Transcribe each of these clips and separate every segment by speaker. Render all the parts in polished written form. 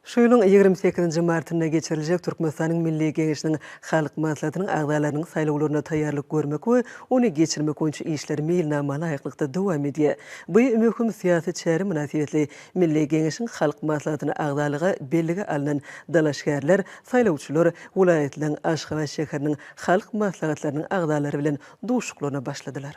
Speaker 1: Şu ýylyň 28-nji martynda geçiriljek Türkmenistan'yň Milli Geňeşiniň halk maslahatynyň agdalarynyň saýlawlaryna taýýarlyk görmek we ony geçirmek boýunça işler meýilnama laýyklykda dowam edýär. Bu möhüm syýasy çäre münasibetli Milli Geňeşiň halk maslahatyny agdalygy bellige alynan dalaşgärler, saýlawçylar welaýetleň Aşgabat şäheriniň halk maslahatlarynyň agdalary bilen duşuklaryna başladylar.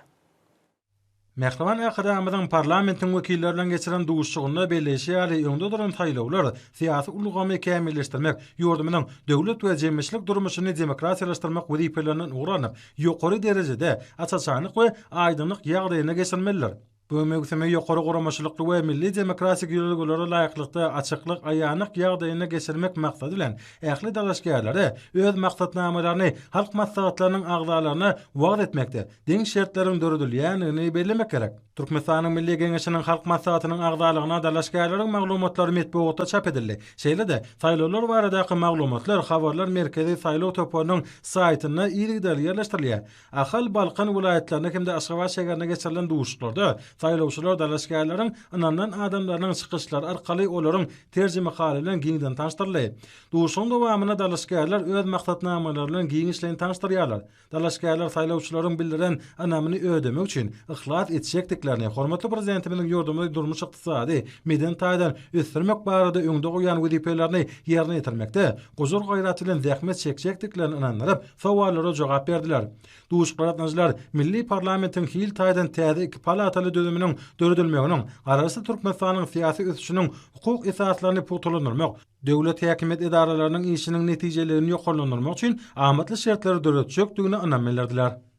Speaker 2: Mehriban Akademiyanyň parlamentiň wekillerinden geçiren duşugynda belleşi ýaly öňde duran taýlawlar syýasy ulgamy kämilleşdirmek, ýurdumynyň döwlet we jemgyýetçilik durmuşyny demokratiýalaşdyrmak wezipelerinden ugranyp, ýokary derejede açaçanyk we aýdynlyk ýagdaýyna geçirmeliler. Bu mögseme ýokary guramaçylykly we milli demokratik ýolgulary laýyklykda açyklyk, aýanyk ýagdaýyna geçirmek maksady bilen ähli dalaşgärleri öz maksatnamalaryny halk maslahatlarynyň agdalaryna wagt etmekde, deň şertleriň döredilýäni bellemek gerek. Türkmenistanyň Milli Geňeşiniň halk maslahatynyň agdalygyna dalaşgärleriň maglumatlary metbuatda çap edildi. Şeýle-de saýlawlar baradaky maglumatlar Habarlar Merkezi Saýlaw topunyň saýtyna ýerler ýerleşdirilýär. Ahal Balkan welaýetlerine kimde Aşgabat şäherine geçirilen duşuklarda saýlawçylar dalaşgärleriň anandan adamlarynyň çykyşlary arkaly olaryň terjime haly bilen giňden tanıştyrylýar. Duşuň dowamyna dalaşgärler öz maksatnamalaryny bilen giň işlerini tanıştyrýarlar. Dalaşgärler saýlawçylaryň bildiren anamyny ödemek üçin ihlat etjekdiklerini hormatly prezidentimiň ýordamy durmuş ykdysady meden taýdan ösdürmek barada öňde goýan wezipelerini ýerine ýetirmekde gozur gaýraty bilen zähmet çekjekdiklerini ananlaryp sowallara jogap berdiler. Duşuklar milli parlamentiň hil taýdan täze iki palataly döwüminiň döredilmeginiň arasy Türkmenistanyň syýasy ösüşiniň hukuk esaslaryny putulanyrmak, döwlet häkimet edaralarynyň işiniň netijelerini ýokarlandyrmak üçin amatly şertleri döretjekdigini anam bildirdiler.